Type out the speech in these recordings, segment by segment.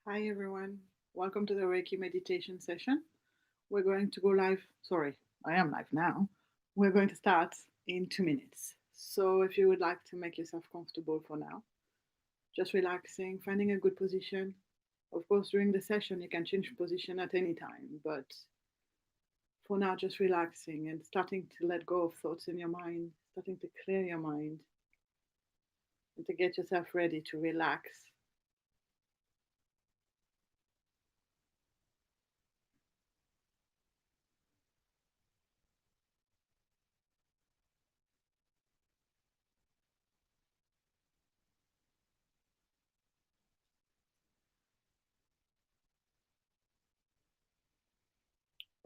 Hi everyone, welcome to the Reiki Meditation session. We're going to go live. Sorry, I am live now. We're going to start in 2 minutes. So if you would like to make yourself comfortable for now, just relaxing, finding a good position. Of course, during the session, you can change position at any time, but for now, just relaxing and starting to let go of thoughts in your mind, starting to clear your mind, and to get yourself ready to relax.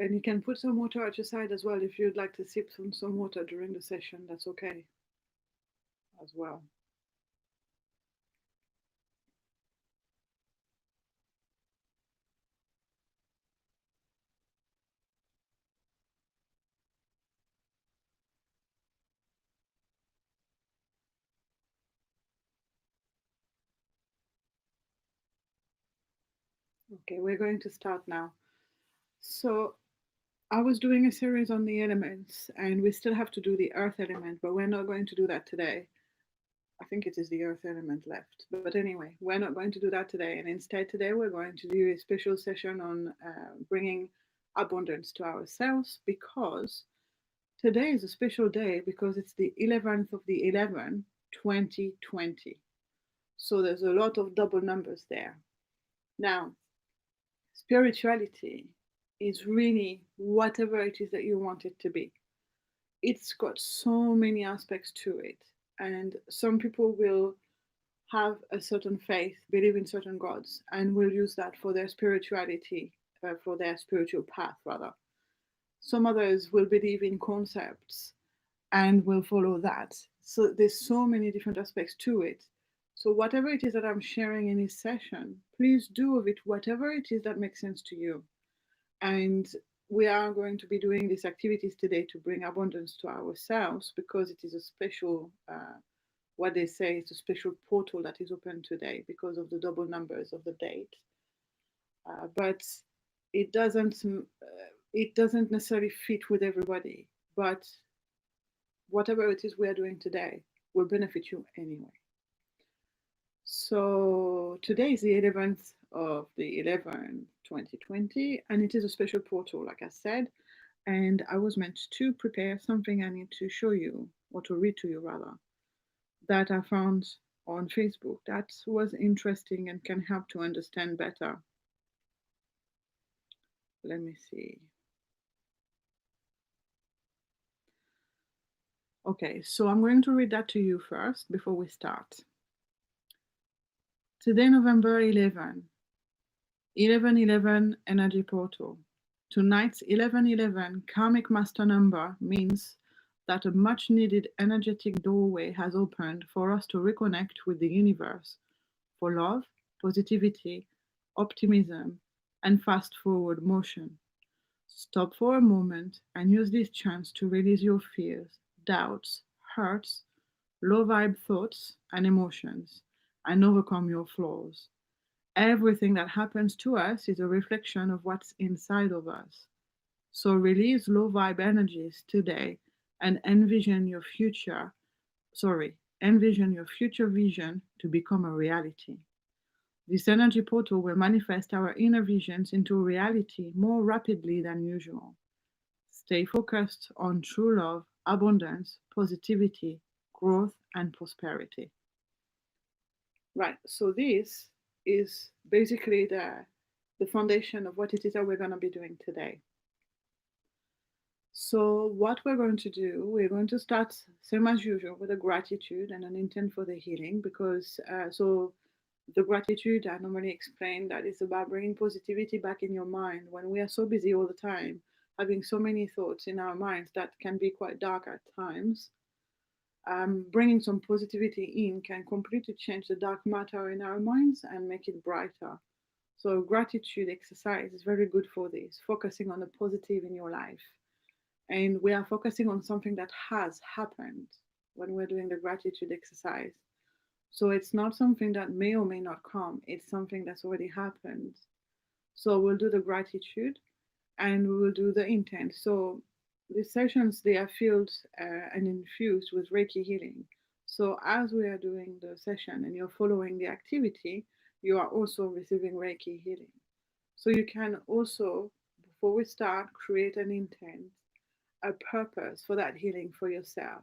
And you can put some water at your side as well if you'd like to sip some water during the session. That's okay as well. Okay, we're going to start now. So I was doing a series on the elements, and we still have to do the earth element, but we're not going to do that today. I think it is the earth element left. But anyway, we're not going to do that today. And instead, today we're going to do a special session on bringing abundance to ourselves because today is a special day because it's the 11th of the 11th, 2020. So there's a lot of double numbers there. Now, spirituality is really whatever it is that you want it to be. It's got so many aspects to it. And some people will have a certain faith, believe in certain gods, and will use that for their spirituality, for their spiritual path, rather. Some others will believe in concepts and will follow that. So there's so many different aspects to it. So whatever it is that I'm sharing in this session, please do of it whatever it is that makes sense to you. And we are going to be doing these activities today to bring abundance to ourselves because it is a special, what they say, it's a special portal that is open today because of the double numbers of the date. But it doesn't, it doesn't necessarily fit with everybody. But whatever it is we are doing today will benefit you anyway. So today is the 11th of the 11th, 2020, and it is a special portal, like I said. And I was meant to prepare something I need to show you, or to read to you rather, that I found on Facebook that was interesting and can help to understand better. Let me see. Okay, so I'm going to read that to you first before we start. Today, November 11, 1111 Energy Portal. Tonight's 1111 karmic master number means that a much needed energetic doorway has opened for us to reconnect with the universe for love, positivity, optimism, and fast forward motion. Stop for a moment and use this chance to release your fears, doubts, hurts, low vibe thoughts, and emotions, and overcome your flaws. Everything that happens to us is a reflection of what's inside of us. So release low vibe energies today and envision your future vision to become a reality. This energy portal will manifest our inner visions into reality more rapidly than usual. Stay focused on true love, abundance, positivity, growth, and prosperity. Right, so this is basically the foundation of what it is that we're going to be doing today. So, what we're going to do, we're going to start, same as usual, with a gratitude and an intent for the healing. Because, the gratitude, I normally explain that it's about bringing positivity back in your mind when we are so busy all the time, having so many thoughts in our minds that can be quite dark at times. Bringing some positivity in can completely change the dark matter in our minds and make it brighter. So, gratitude exercise is very good for this, focusing on the positive in your life. And we are focusing on something that has happened when we're doing the gratitude exercise. So it's not something that may or may not come, it's something that's already happened. So we'll do the gratitude and we will do the intent. So the sessions, they are filled and infused with Reiki healing. So as we are doing the session and you're following the activity, you are also receiving Reiki healing. So you can also, before we start, create an intent, a purpose for that healing for yourself.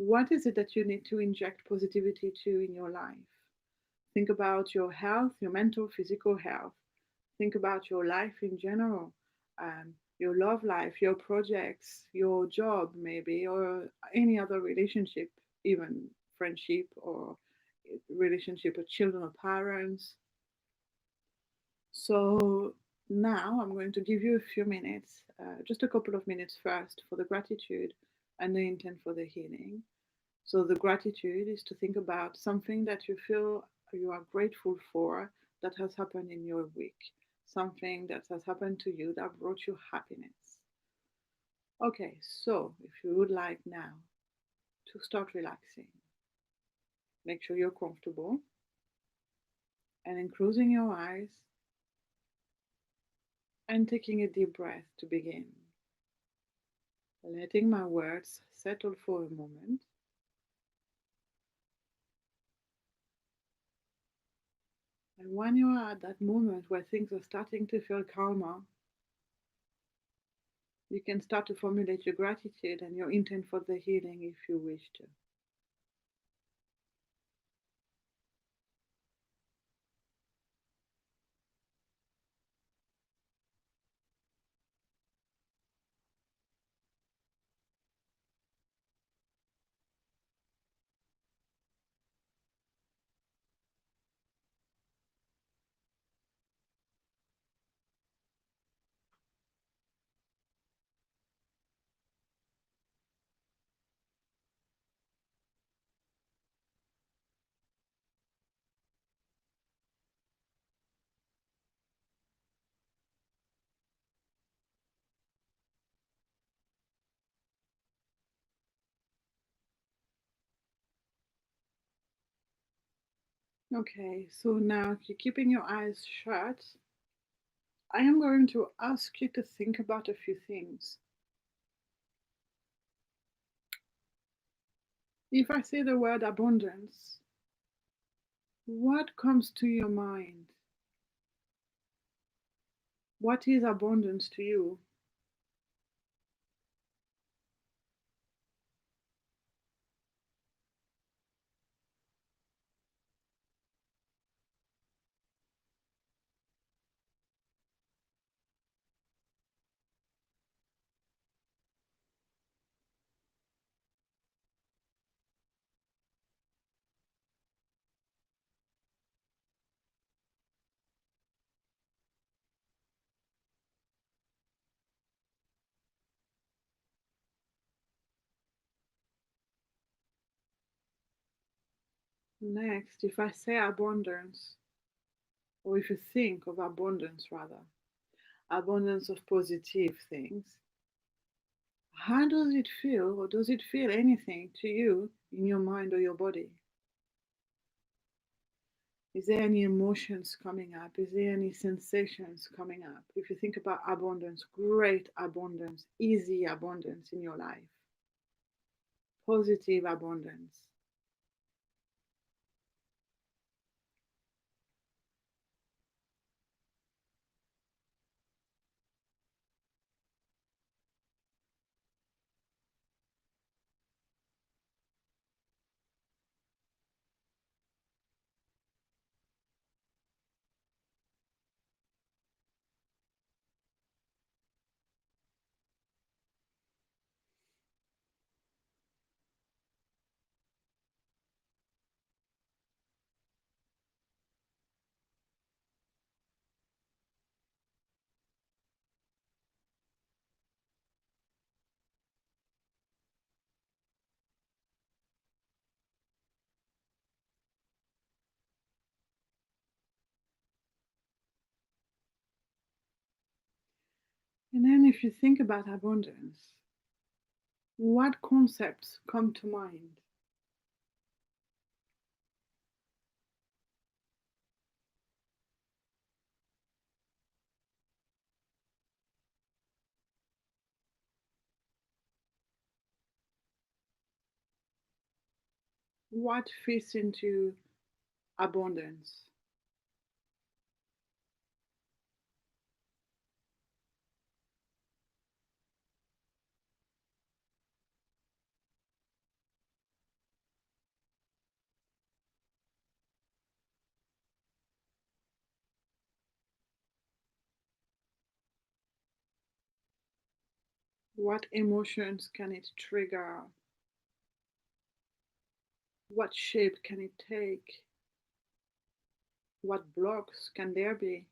What is it that you need to inject positivity to in your life? Think about your health, your mental, physical health. Think about your life in general, your love life, your projects, your job, maybe, or any other relationship, even friendship or relationship with children or parents. So now I'm going to give you a few minutes, just a couple of minutes first for the gratitude and the intent for the healing. So the gratitude is to think about something that you feel you are grateful for that has happened in your week, something that has happened to you that brought you happiness. Okay, so if you would like now to start relaxing, make sure you're comfortable and in closing your eyes and taking a deep breath to begin. Letting my words settle for a moment. And when you are at that moment where things are starting to feel calmer, you can start to formulate your gratitude and your intent for the healing if you wish to. Okay, so now if you're keeping your eyes shut, I am going to ask you to think about a few things. If I say the word abundance, what comes to your mind? What is abundance to you? Next, if I say abundance, or if you think of abundance rather, abundance of positive things, how does it feel, or does it feel anything to you in your mind or your body? Is there any emotions coming up? Is there any sensations coming up? If you think about abundance, great abundance, easy abundance in your life, positive abundance. And then, if you think about abundance, what concepts come to mind? what fits into abundance? What emotions can it trigger? What shape can it take? What blocks can there be?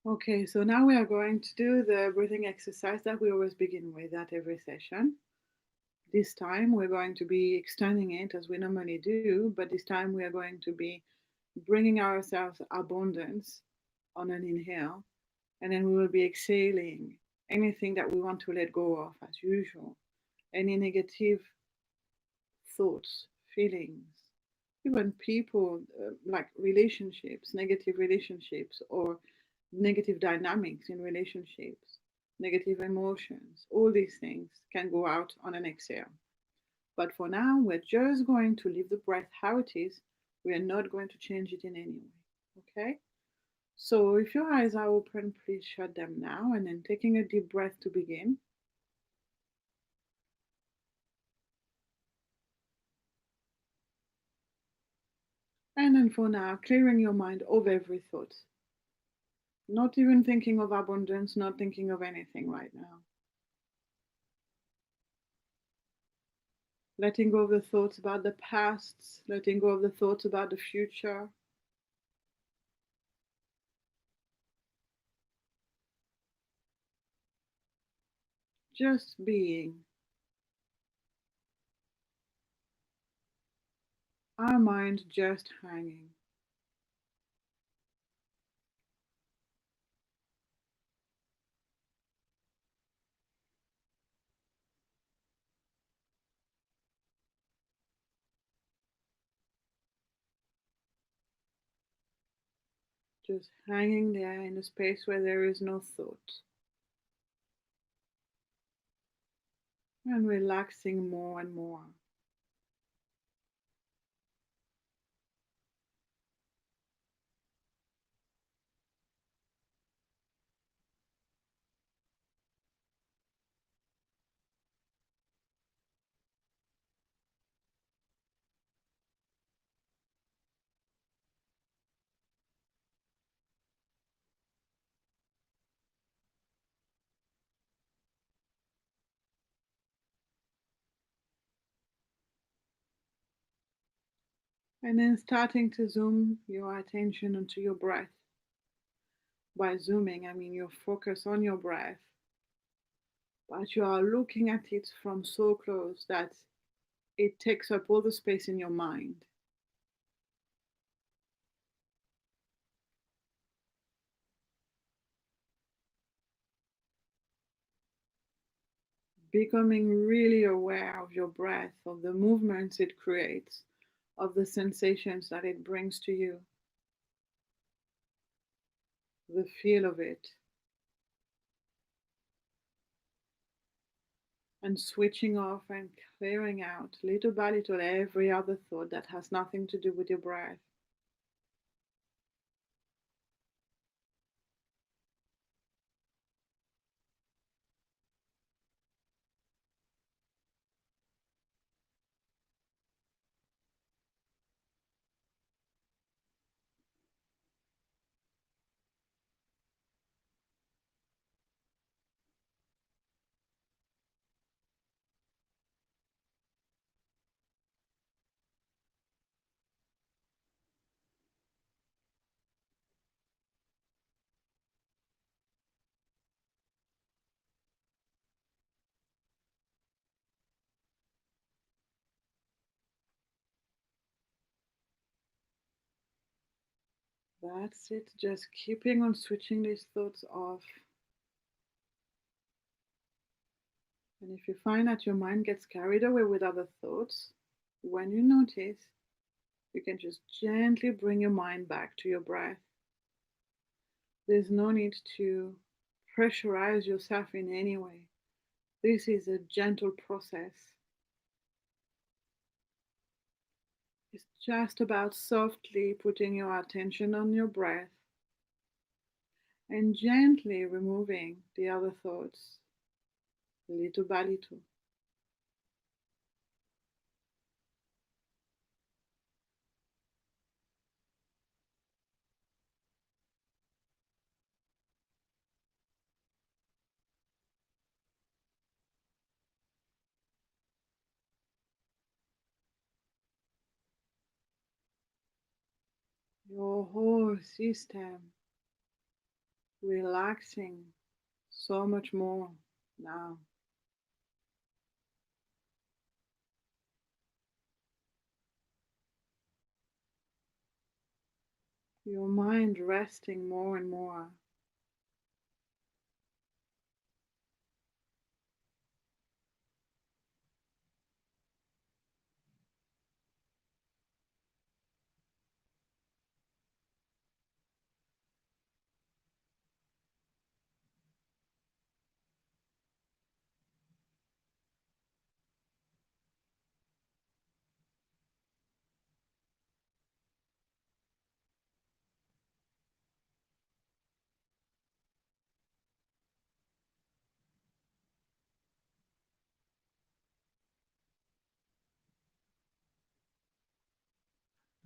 Okay, so now we are going to do the breathing exercise that we always begin with at every session. This time we're going to be extending it as we normally do, but this time we are going to be bringing ourselves abundance on an inhale, and then we will be exhaling anything that we want to let go of as usual, any negative thoughts, feelings, even people, like relationships, negative relationships, or negative dynamics in relationships, negative emotions, all these things can go out on an exhale. But for now, we're just going to leave the breath how it is. We are not going to change it in any way. Okay? So if your eyes are open, please shut them now, and then taking a deep breath to begin. And then for now, clearing your mind of every thought. Not even thinking of abundance, not thinking of anything right now. Letting go of the thoughts about the past, letting go of the thoughts about the future. Just being. Our mind just hanging. Just hanging there in a space where there is no thought. And relaxing more and more. And then starting to zoom your attention onto your breath. By zooming, I mean you focus on your breath, but you are looking at it from so close that it takes up all the space in your mind. Becoming really aware of your breath, of the movements it creates, of the sensations that it brings to you, the feel of it, and switching off and clearing out little by little every other thought that has nothing to do with your breath. That's it. Just keeping on switching these thoughts off. And if you find that your mind gets carried away with other thoughts, when you notice, you can just gently bring your mind back to your breath. There's no need to pressurize yourself in any way. This is a gentle process. It's just about softly putting your attention on your breath and gently removing the other thoughts, little by little. Your whole system relaxing so much more now. Your mind resting more and more.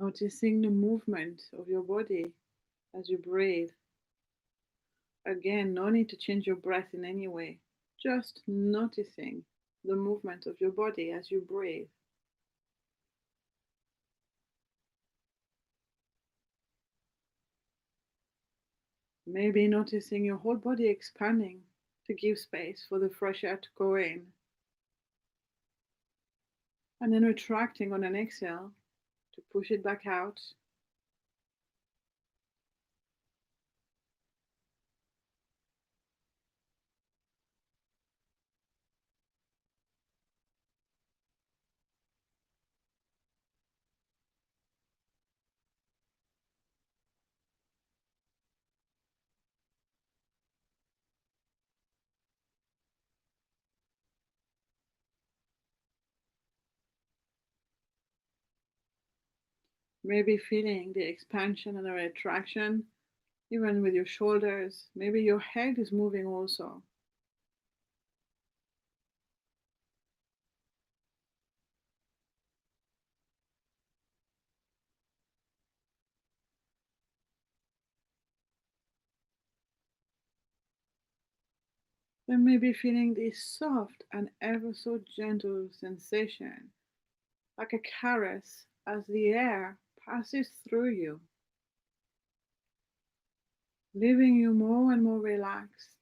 Noticing the movement of your body as you breathe. Again, no need to change your breath in any way. Just noticing the movement of your body as you breathe. Maybe noticing your whole body expanding to give space for the fresh air to go in. And then retracting on an exhale to push it back out. Maybe feeling the expansion and the retraction, even with your shoulders. Maybe your head is moving also. Then maybe feeling this soft and ever so gentle sensation, like a caress as the air passes through you, leaving you more and more relaxed.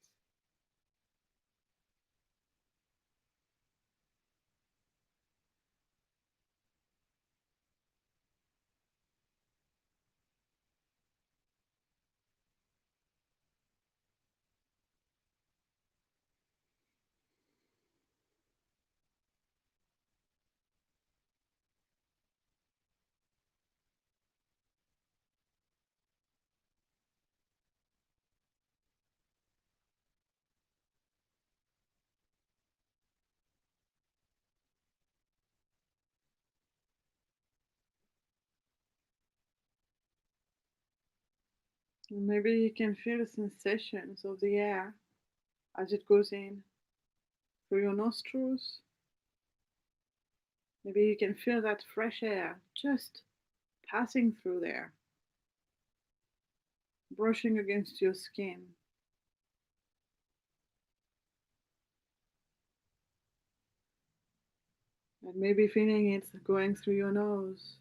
And maybe you can feel the sensations of the air as it goes in through your nostrils. Maybe you can feel that fresh air just passing through there, brushing against your skin. And maybe feeling it going through your nose.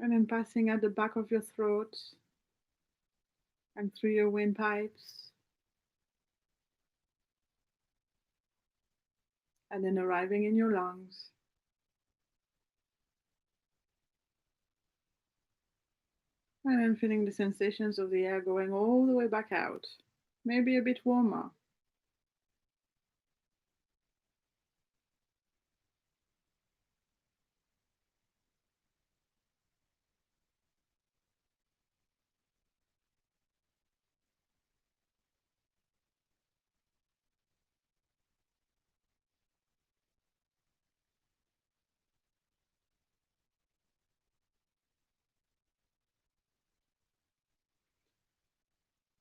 And then passing at the back of your throat and through your windpipes, and then arriving in your lungs. And then feeling the sensations of the air going all the way back out, maybe a bit warmer.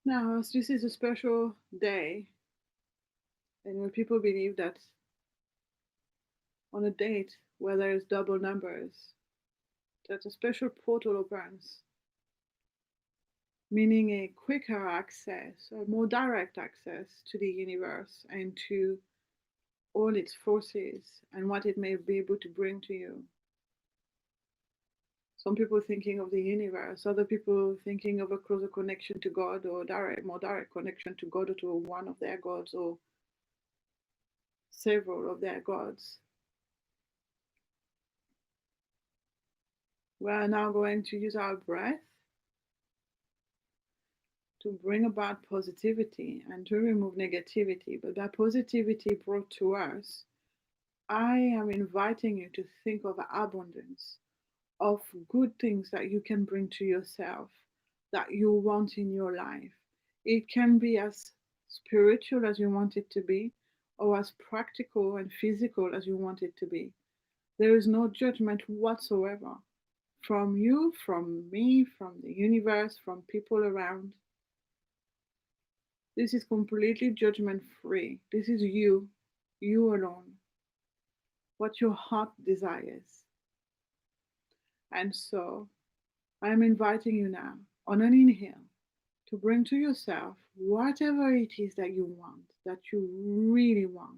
Now, as this is a special day, and when people believe that on a date where there is double numbers, that a special portal opens, meaning a quicker access, a more direct access to the universe and to all its forces and what it may be able to bring to you. Some people thinking of the universe, other people thinking of a closer connection to God or more direct connection to God or to one of their gods or several of their gods. We are now going to use our breath to bring about positivity and to remove negativity. But that positivity brought to us, I am inviting you to think of abundance, of good things that you can bring to yourself, that you want in your life. It can be as spiritual as you want it to be, or as practical and physical as you want it to be. There is no judgment whatsoever from you, from me, from the universe, from people around. This is completely judgment free. This is you alone, what your heart desires. And so I'm inviting you now on an inhale to bring to yourself whatever it is that you want, that you really want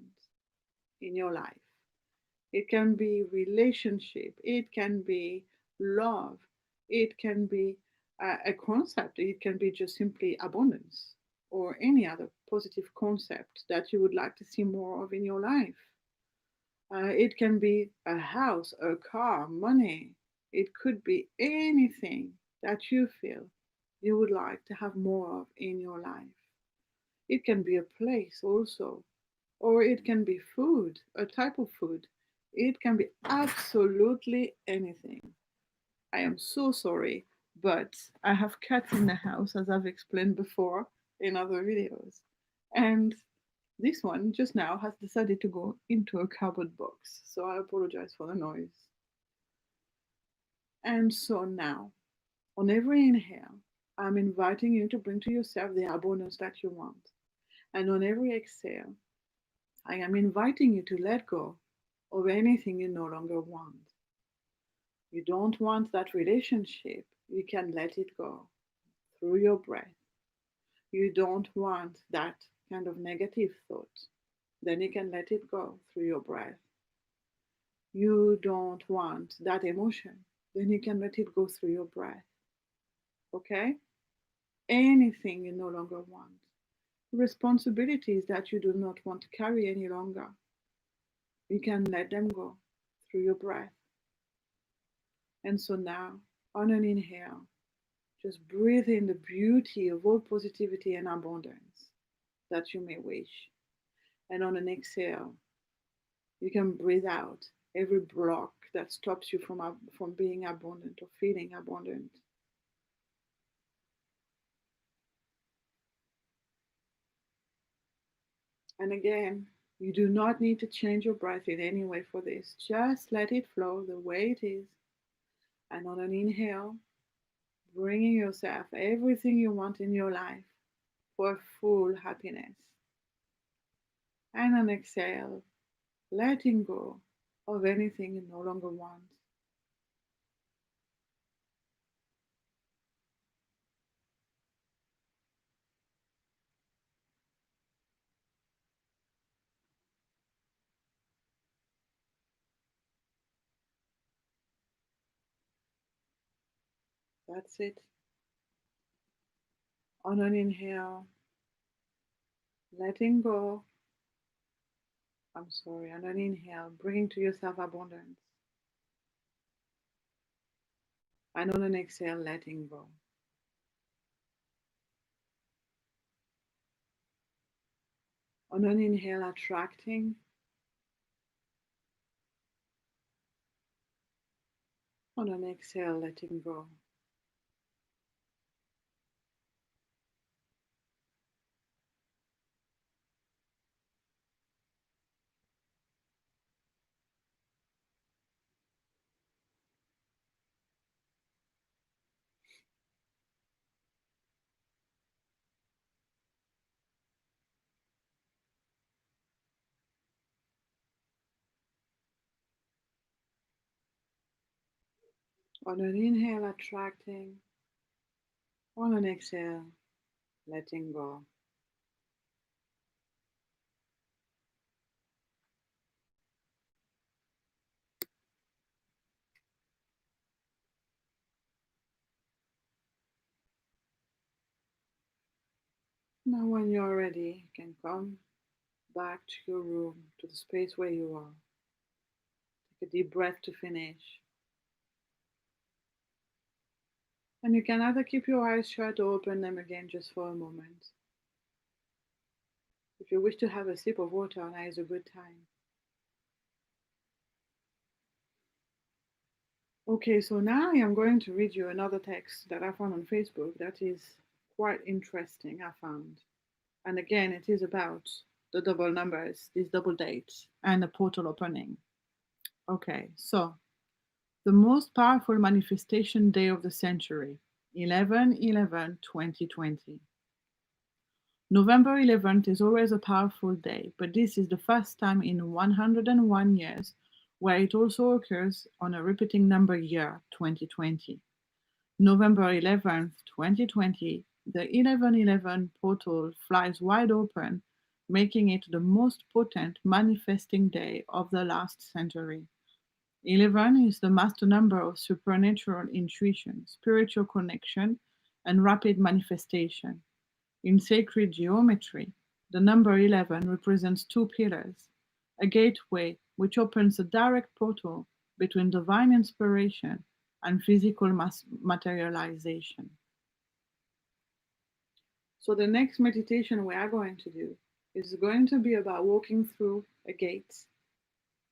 in your life. It can be relationship, it can be love, it can be a concept, it can be just simply abundance or any other positive concept that you would like to see more of in your life. It can be a house, a car, money. It could be anything that you feel you would like to have more of in your life. It can be a place also, or it can be food, a type of food. It can be absolutely anything. I am so sorry, but I have cats in the house, as I've explained before in other videos. And this one just now has decided to go into a cardboard box, so I apologize for the noise. And so now, on every inhale, I'm inviting you to bring to yourself the abundance that you want. And on every exhale, I am inviting you to let go of anything you no longer want. You don't want that relationship, you can let it go through your breath. You don't want that kind of negative thought, then you can let it go through your breath. You don't want that emotion, then you can let it go through your breath. Okay? Anything you no longer want. Responsibilities that you do not want to carry any longer, you can let them go through your breath. And so now, on an inhale, just breathe in the beauty of all positivity and abundance that you may wish. And on an exhale, you can breathe out every block that stops you from being abundant or feeling abundant. And again, you do not need to change your breath in any way for this. Just let it flow the way it is. And on an inhale, bringing yourself everything you want in your life for full happiness. And on exhale, letting go of anything you no longer want. That's it. On an inhale, letting go. I'm sorry, on an inhale, bringing to yourself abundance. And on an exhale, letting go. On an inhale, attracting. On an exhale, letting go. On an inhale, attracting. On an exhale, letting go. Now, when you're ready, you can come back to your room, to the space where you are. Take a deep breath to finish. And you can either keep your eyes shut or open them again just for a moment. If you wish to have a sip of water, now is a good time. Okay, so now I am going to read you another text that I found on Facebook that is quite interesting, I found. And again, it is about the double numbers, these double dates, and the portal opening. Okay, so the most powerful manifestation day of the century, 11/11/2020. November 11th is always a powerful day, but this is the first time in 101 years where it also occurs on a repeating number year, 2020. November 11th, 2020, the 1111 portal flies wide open, making it the most potent manifesting day of the last century. 11 is the master number of supernatural intuition, spiritual connection, and rapid manifestation. In sacred geometry, the number 11 represents two pillars, a gateway which opens a direct portal between divine inspiration and physical materialization. So, the next meditation we are going to do is going to be about walking through a gate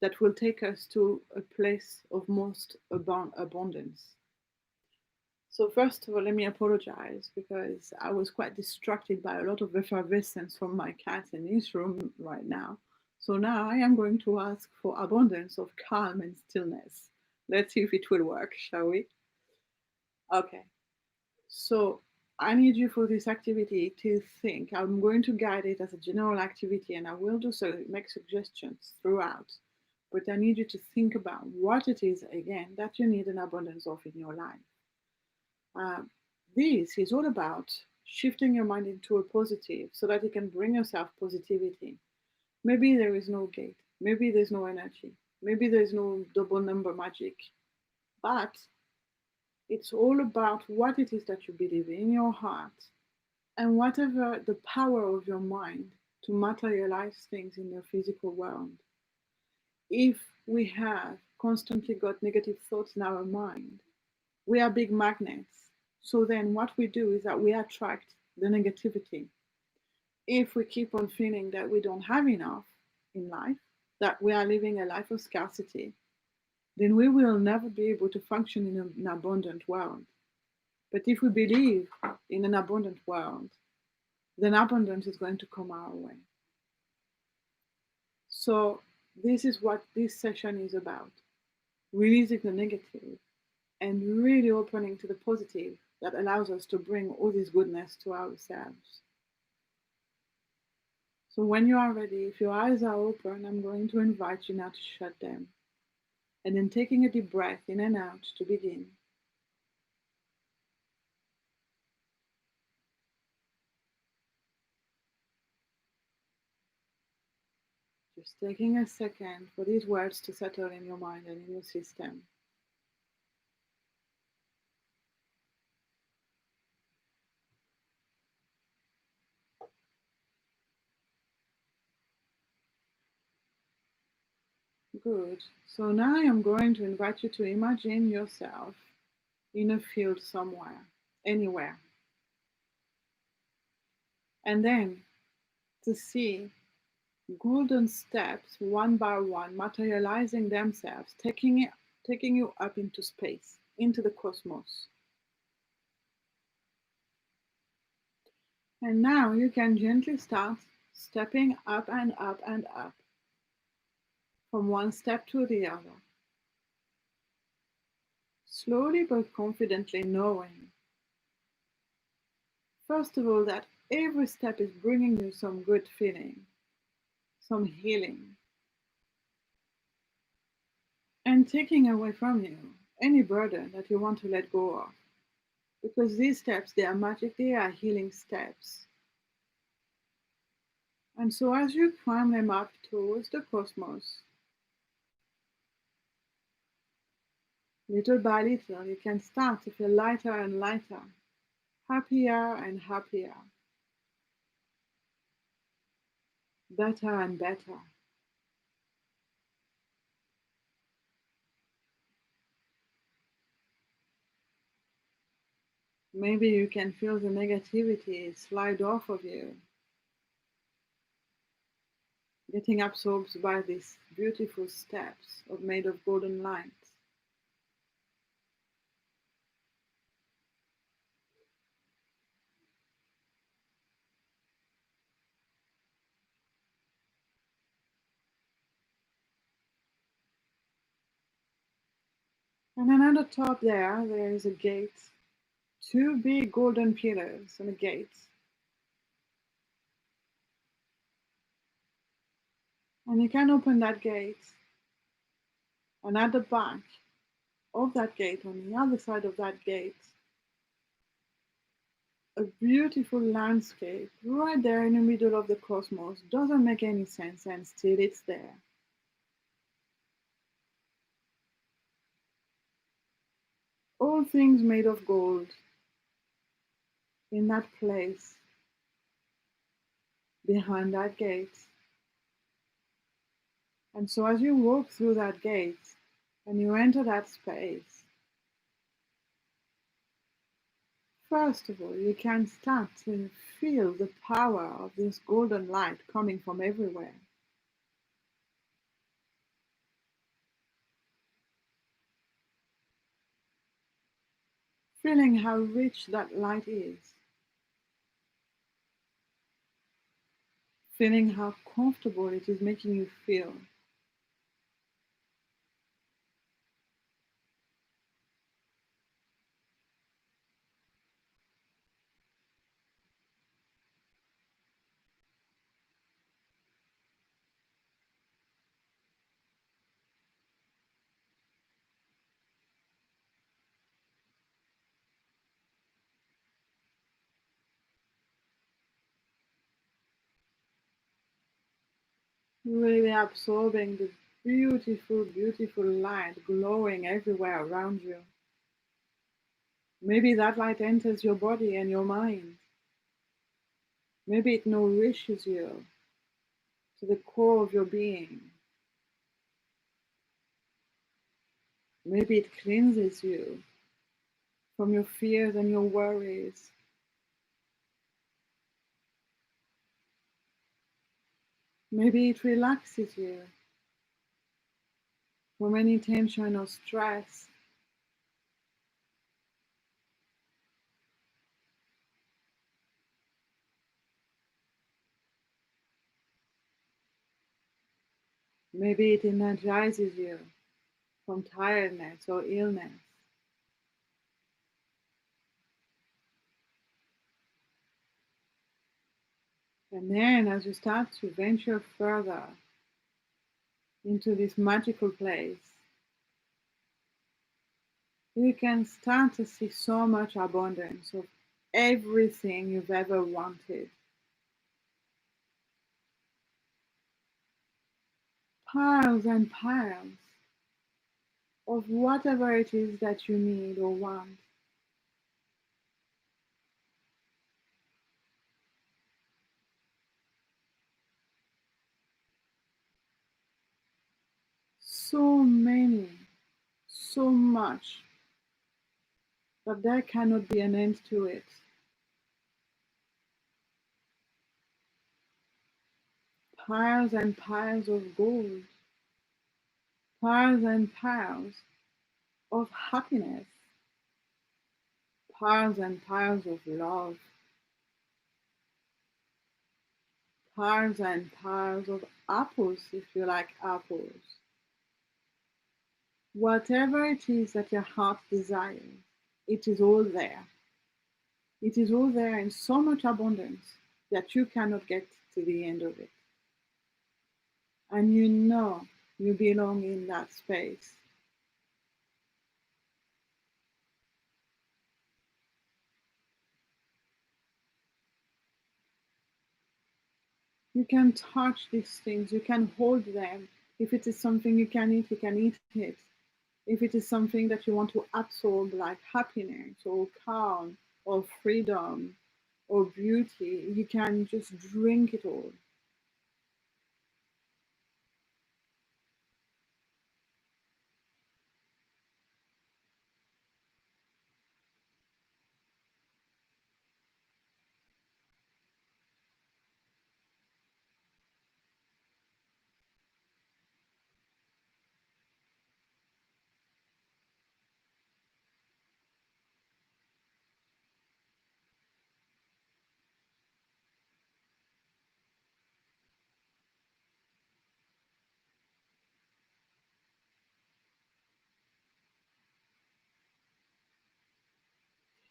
that will take us to a place of most abundance. So first of all, let me apologize because I was quite distracted by a lot of effervescence from my cat in his room right now. So now I am going to ask for abundance of calm and stillness. Let's see if it will work, shall we? Okay. So I need you for this activity to think. I'm going to guide it as a general activity and I will do so, make suggestions throughout. But I need you to think about what it is again that you need an abundance of in your life. Uh, this is all about shifting your mind into a positive so that you can bring yourself positivity. Maybe there is no gate, maybe there's no energy, maybe there's no double number magic, but it's all about what it is that you believe in your heart and whatever the power of your mind to materialize things in the physical world. If we have constantly got negative thoughts in our mind, we are big magnets. So then what we do is that we attract the negativity. If we keep on feeling that we don't have enough in life, that we are living a life of scarcity, then we will never be able to function in an abundant world. But if we believe in an abundant world, then abundance is going to come our way. So this is what this session is about, releasing the negative and really opening to the positive that allows us to bring all this goodness to ourselves. So when you are ready, if your eyes are open, I'm going to invite you now to shut them. And then taking a deep breath in and out to begin. Just taking a second for these words to settle in your mind and in your system. Good. So now I'm going to invite you to imagine yourself in a field somewhere, anywhere. And then to see golden steps one by one materializing themselves, taking you up into space, into the cosmos. And now you can gently start stepping up and up and up from one step to the other. Slowly but confidently knowing, first of all, that every step is bringing you some good feeling, some healing, and taking away from you any burden that you want to let go of. Because these steps, they are magic, they are healing steps. And so as you climb them up towards the cosmos, little by little, you can start to feel lighter and lighter, happier and happier, better and better. Maybe you can feel the negativity slide off of you, getting absorbed by these beautiful steps made of golden light. And then at the top there is a gate, two big golden pillars and a gate. And you can open that gate, and at the back of that gate, on the other side of that gate, a beautiful landscape right there in the middle of the cosmos. Doesn't make any sense, and still it's there. All things made of gold in that place behind that gate. And so as you walk through that gate and you enter that space, first of all, you can start to feel the power of this golden light coming from everywhere. Feeling how rich that light is. Feeling how comfortable it is making you feel. Really absorbing the beautiful, beautiful light glowing everywhere around you. Maybe that light enters your body and your mind. Maybe it nourishes you to the core of your being. Maybe it cleanses you from your fears and your worries. Maybe it relaxes you from any tension or stress. Maybe it energizes you from tiredness or illness. And then as you start to venture further into this magical place, you can start to see so much abundance of everything you've ever wanted. Piles and piles of whatever it is that you need or want. so many, so much, that there cannot be an end to it. Piles and piles of gold, piles and piles of happiness, piles and piles of love, piles and piles of apples if you like apples. Whatever it is that your heart desires, it is all there. It is all there in so much abundance that you cannot get to the end of it. And you know you belong in that space. You can touch these things, you can hold them. If it is something you can eat it. If it is something that you want to absorb, like happiness or calm or freedom or beauty, you can just drink it all.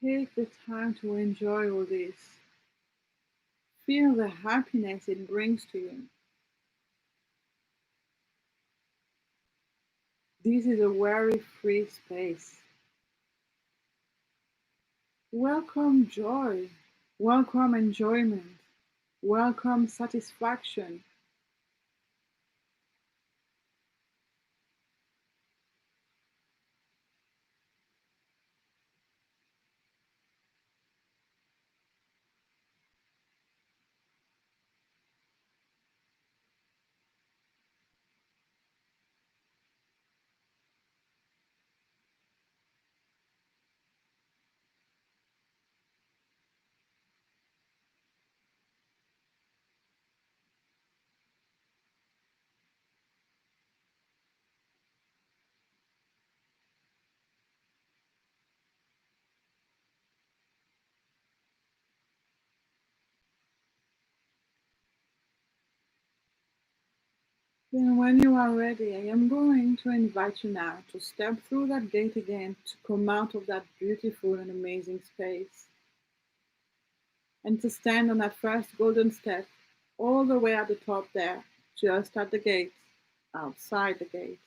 Take the time to enjoy all this. Feel the happiness it brings to you. This is a worry free space. Welcome joy. Welcome enjoyment. Welcome satisfaction. Then, when you are ready, I am going to invite you now to step through that gate again to come out of that beautiful and amazing space and to stand on that first golden step all the way at the top there, just at the gate, outside the gate.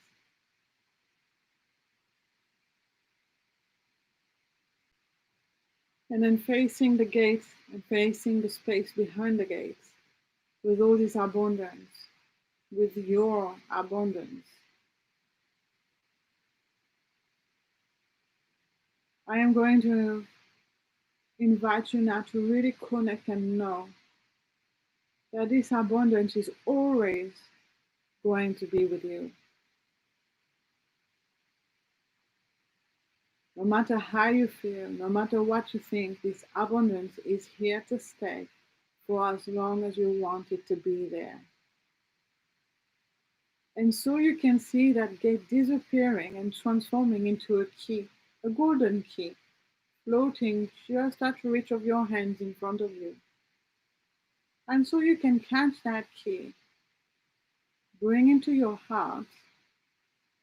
And then facing the gate and facing the space behind the gate with all this abundance, with your abundance. I am going to invite you now to really connect and know that this abundance is always going to be with you. No matter how you feel, no matter what you think, this abundance is here to stay for as long as you want it to be there. And so you can see that gate disappearing and transforming into a key, a golden key, floating just at the reach of your hands in front of you. And so you can catch that key, bring it to your heart,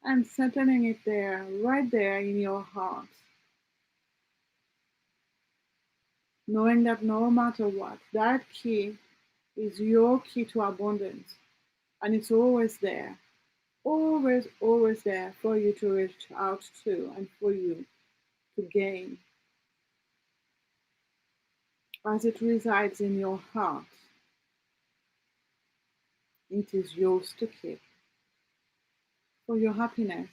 and settling it there, right there in your heart. Knowing that no matter what, that key is your key to abundance. And it's always there, always, always there for you to reach out to and for you to gain as it resides in your heart. It is yours to keep for your happiness.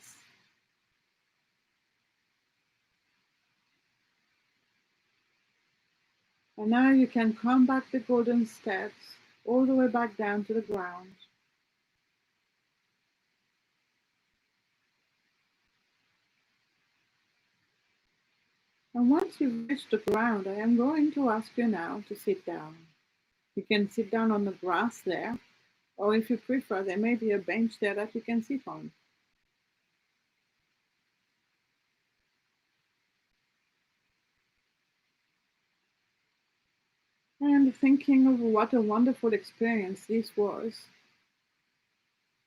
And now you can come back the golden steps all the way back down to the ground. And once you've reached the ground, I am going to ask you now to sit down. You can sit down on the grass there, or if you prefer, there may be a bench there that you can sit on. And thinking of what a wonderful experience this was,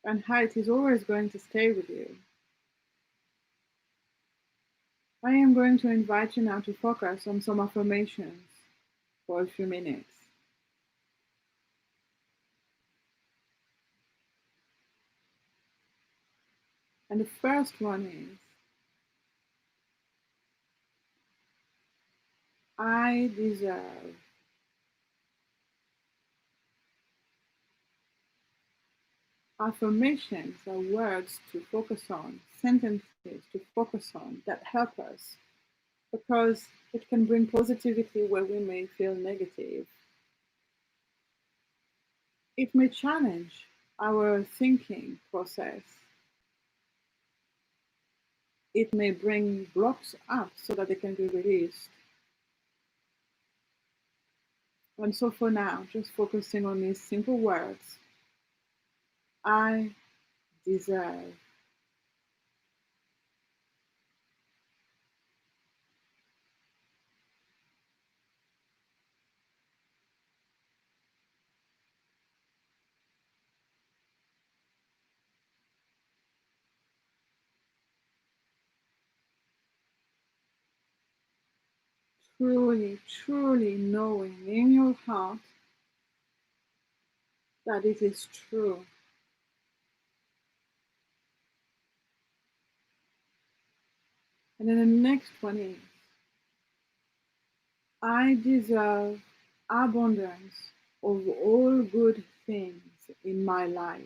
and how it is always going to stay with you. I am going to invite you now to focus on some affirmations for a few minutes. And the first one is, I deserve. Affirmations are words to focus on, sentences to focus on that help us because it can bring positivity where we may feel negative. It may challenge our thinking process. It may bring blocks up so that they can be released. And so for now, just focusing on these simple words, I deserve. Truly, truly knowing in your heart that it is true. And then the next one is, I deserve abundance of all good things in my life.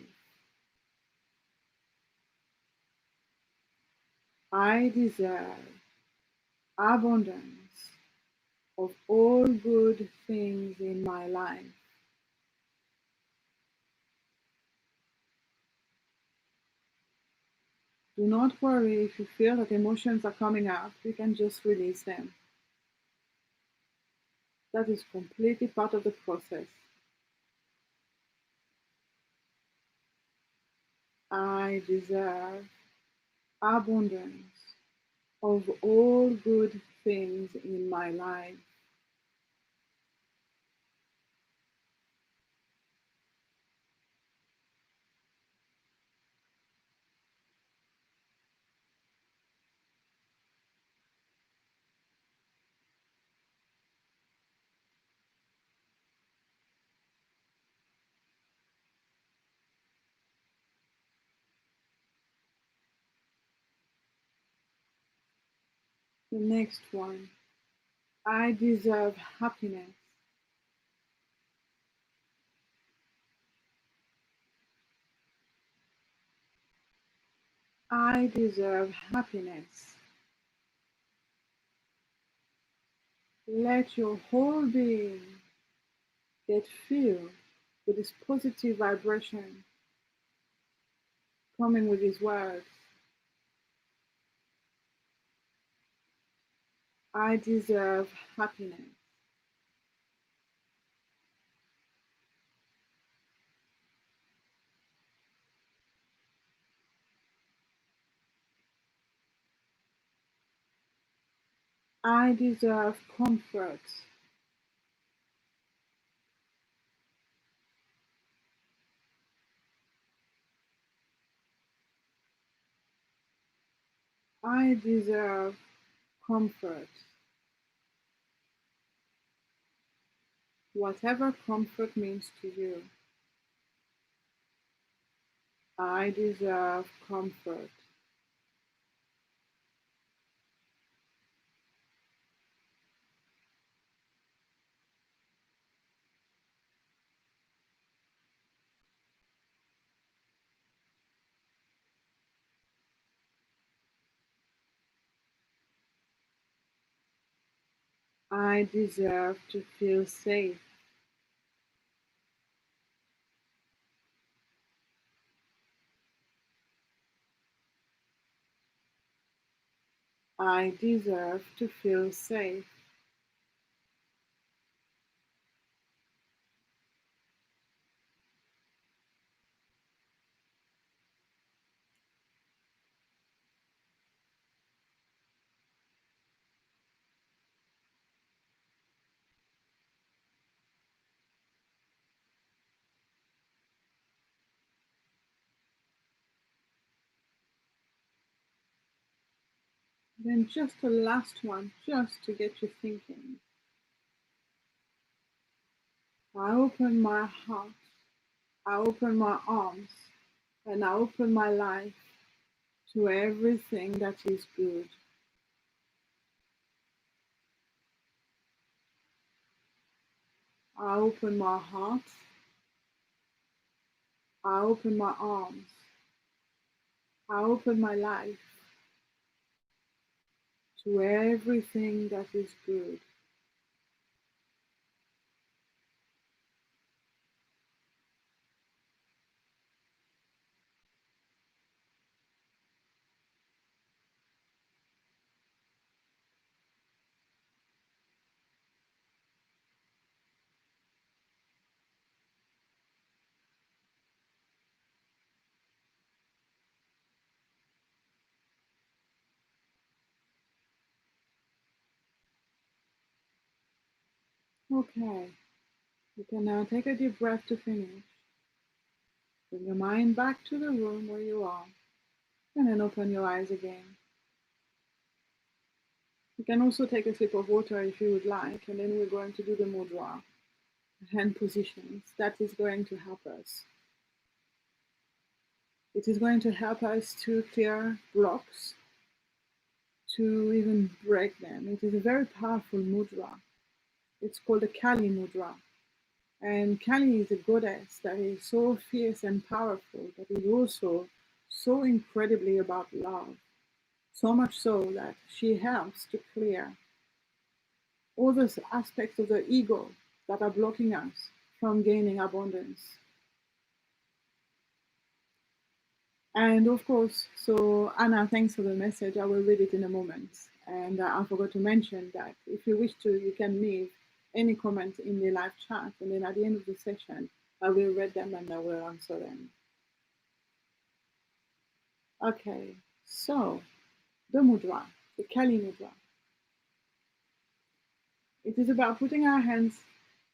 I deserve abundance of all good things in my life. Do not worry if you feel that emotions are coming up, you can just release them. That is completely part of the process. I deserve abundance of all good things in my life. The next one, I deserve happiness. I deserve happiness. Let your whole being get filled with this positive vibration coming with these words. I deserve happiness. I deserve comfort. I deserve comfort. Whatever comfort means to you, I deserve comfort. I deserve to feel safe. I deserve to feel safe. Then just the last one, just to get you thinking. I open my heart, I open my arms, and I open my life to everything that is good. I open my heart, I open my arms, I open my life to everything that is good. Okay, you can now take a deep breath to finish. Bring your mind back to the room where you are, and then open your eyes again. You can also take a sip of water if you would like, and then we're going to do the mudra, hand positions. That is going to help us. It is going to help us to clear blocks, to even break them. It is a very powerful mudra. It's called the Kali Mudra. And Kali is a goddess that is so fierce and powerful, but is also so incredibly about love. So much so that she helps to clear all those aspects of the ego that are blocking us from gaining abundance. And of course, so Anna, thanks for the message. I will read it in a moment. And I forgot to mention that if you wish to, you can leave any comment in the live chat. And then at the end of the session, I will read them and I will answer them. Okay, so the mudra, the Kali Mudra. It is about putting our hands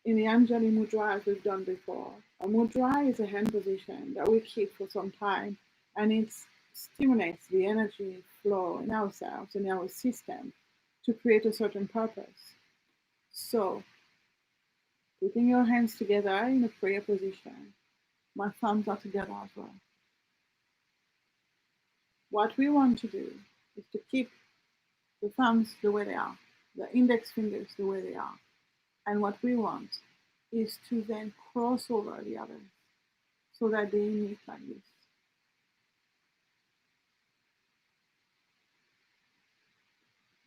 in the Anjali Mudra as we've done before. A mudra is a hand position that we keep for some time, and it stimulates the energy flow in ourselves, in our system, to create a certain purpose. So, putting your hands together in a prayer position, my thumbs are together as well. What we want to do is to keep the thumbs the way they are, the index fingers the way they are. And what we want is to then cross over the others so that they meet like this.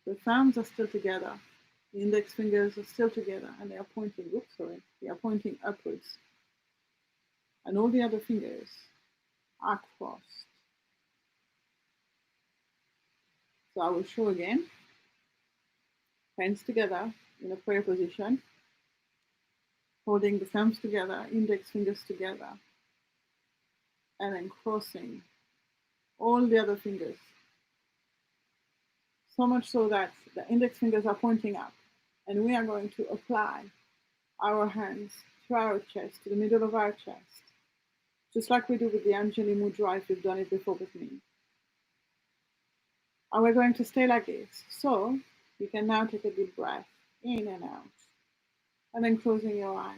The thumbs are still together, the index fingers are still together, and they are pointing, they are pointing upwards. And all the other fingers are crossed. So I will show again. Hands together in a prayer position, holding the thumbs together, index fingers together, and then crossing all the other fingers. So much so that the index fingers are pointing up. And we are going to apply our hands to our chest, to the middle of our chest, just like we do with the Anjali Mudra if you've done it before with me. And we're going to stay like this. So you can now take a deep breath in and out, and then closing your eyes.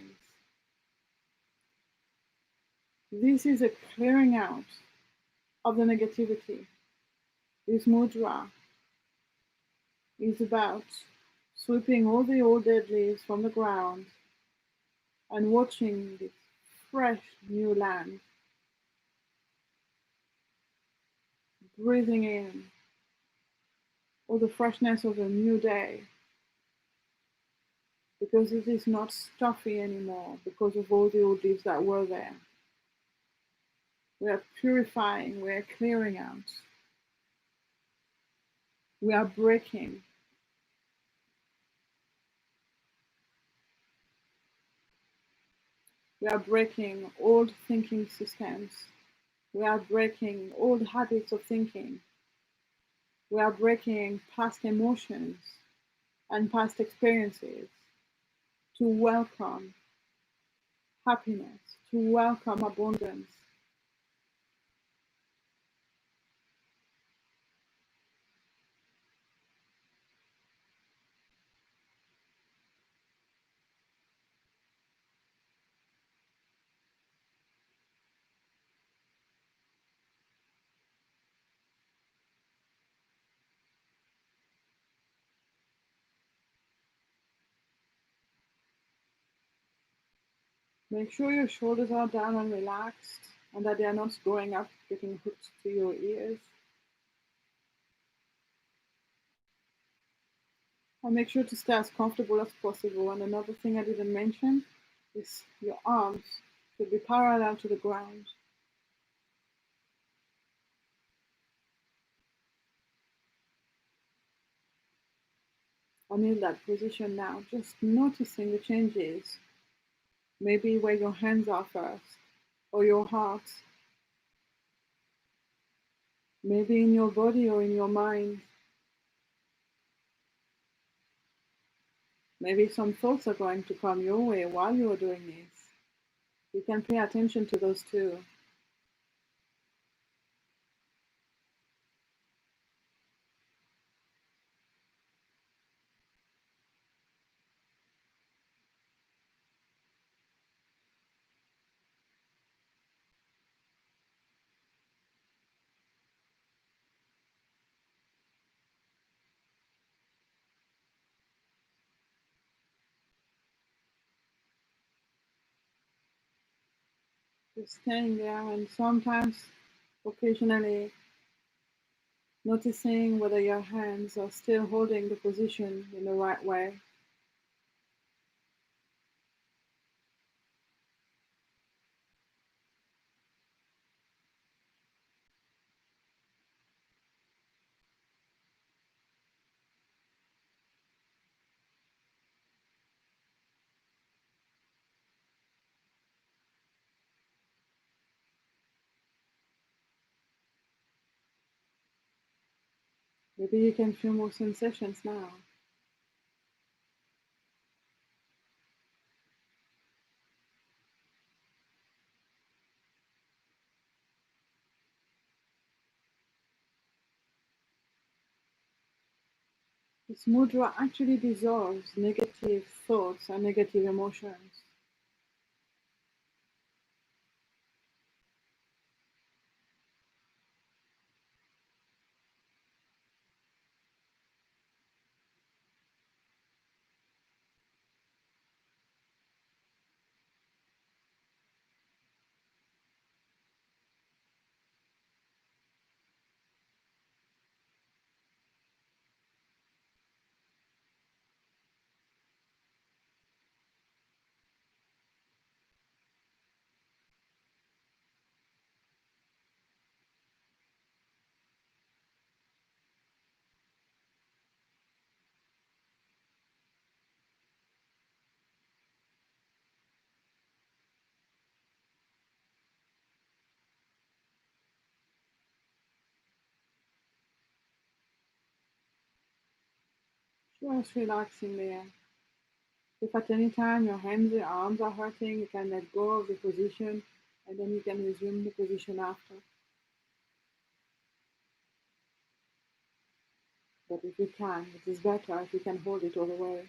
This is a clearing out of the negativity. This mudra is about sweeping all the old dead leaves from the ground and watching this fresh new land. Breathing in all the freshness of a new day, because it is not stuffy anymore because of all the old leaves that were there. We are purifying, we are clearing out. We are breaking. We are breaking old thinking systems. We are breaking old habits of thinking. We are breaking past emotions and past experiences to welcome happiness, to welcome abundance. Make sure your shoulders are down and relaxed and that they are not going up, getting hooked to your ears. And make sure to stay as comfortable as possible. And another thing I didn't mention is your arms should be parallel to the ground. I'm in that position now, just noticing the changes. Maybe where your hands are first, or your heart. Maybe in your body or in your mind. Maybe some thoughts are going to come your way while you are doing this. You can pay attention to those too. Just staying there and sometimes, occasionally, noticing whether your hands are still holding the position in the right way. Maybe you can feel more sensations now. This mudra actually dissolves negative thoughts and negative emotions. Just relaxing there. If at any time your hands or arms are hurting, you can let go of the position and then you can resume the position after. But if you can, it is better if you can hold it all the way.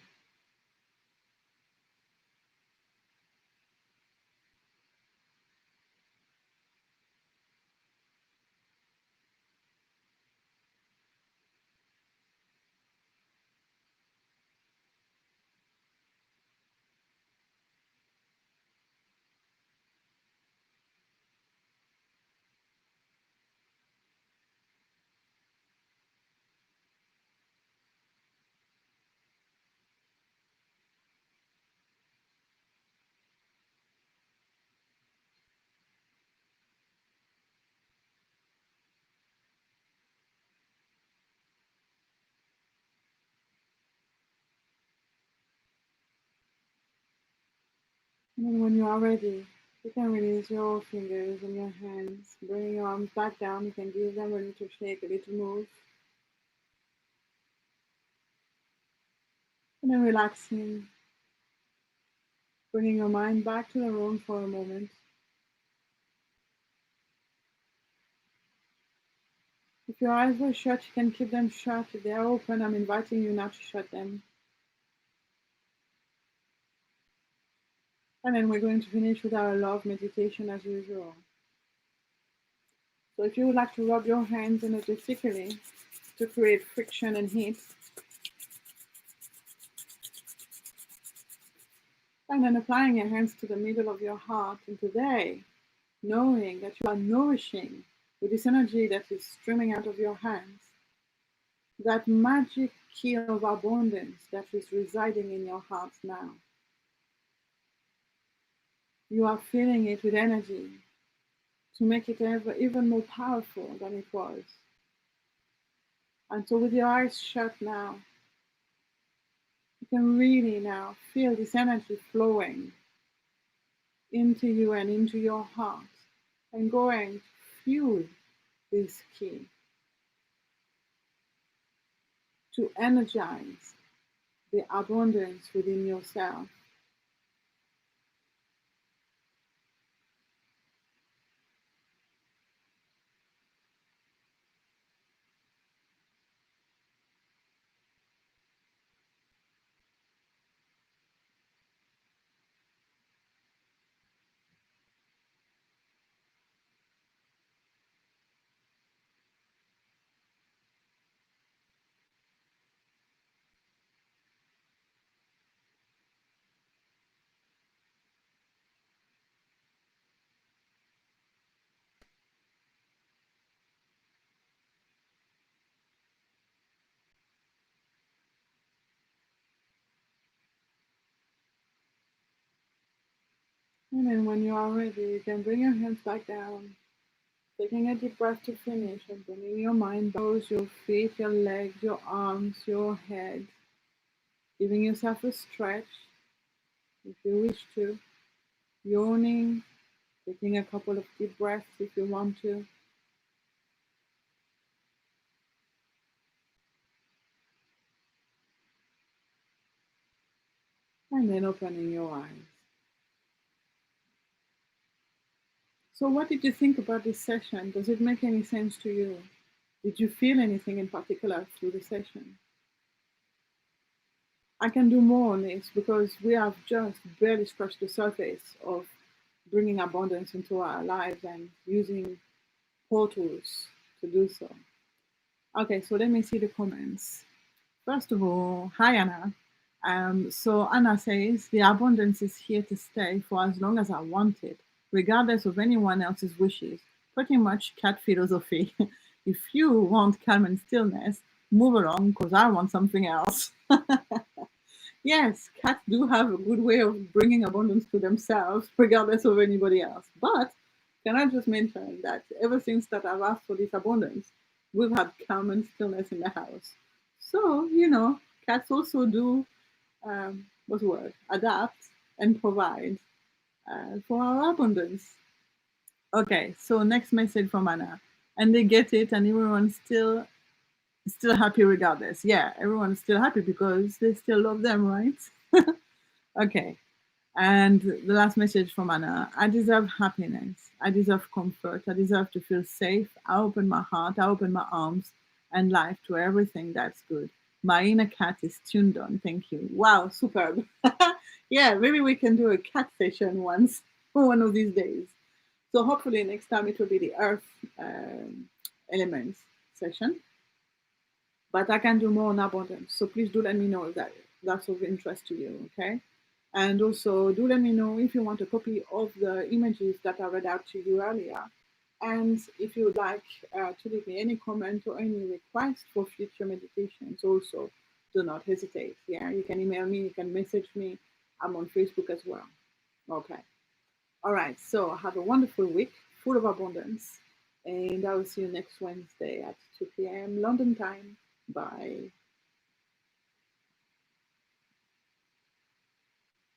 And then when you are ready, you can release your fingers and your hands. Bring your arms back down. You can give them a little shake, a little move. And then relaxing, bringing your mind back to the room for a moment. If your eyes were shut, you can keep them shut. If they are open, I'm inviting you now to shut them. And then we're going to finish with our love meditation as usual. So if you would like to rub your hands energetically to create friction and heat, and then applying your hands to the middle of your heart, and today, knowing that you are nourishing with this energy that is streaming out of your hands, that magic key of abundance that is residing in your heart now. You are filling it with energy to make it even more powerful than it was. And so with your eyes shut now, you can really now feel this energy flowing into you and into your heart and going to fuel this key to energize the abundance within yourself. And then when you are ready, you can bring your hands back down, taking a deep breath to finish and bringing your mind back, your feet, your legs, your arms, your head, giving yourself a stretch if you wish to, yawning, taking a couple of deep breaths if you want to. And then opening your eyes. So what did you think about this session? Does it make any sense to you? Did you feel anything in particular through the session? I can do more on this because we have just barely scratched the surface of bringing abundance into our lives and using portals to do so. Okay, so let me see the comments. First of all, hi Anna. So Anna says, the abundance is here to stay for as long as I want it, regardless of anyone else's wishes. Pretty much cat philosophy. If you want calm and stillness, move along because I want something else. Yes, cats do have a good way of bringing abundance to themselves, regardless of anybody else. But can I just mention that ever since that I've asked for this abundance, we've had calm and stillness in the house. So, cats also do, what's the word, adapt and provide for our abundance. Okay, so next message from Anna. And they get it, and everyone's still happy regardless. Yeah, everyone's still happy because they still love them, right? Okay. And the last message from Anna, I deserve happiness. I deserve comfort. I deserve to feel safe. I open my heart. I open my arms and life to everything that's good. My inner cat is tuned on. Thank you. Wow, superb. Yeah, maybe we can do a cat session once, one of these days. So hopefully next time it will be the earth elements session. But I can do more on abundance. So please do let me know if that's of interest to you, okay? And also do let me know if you want a copy of the images that I read out to you earlier. And if you would like to leave me any comment or any request for future meditations, also do not hesitate. Yeah, you can email me, you can message me. I'm on Facebook as well. Okay. All right. So have a wonderful week full of abundance. And I will see you next Wednesday at 2 p.m. London time. Bye.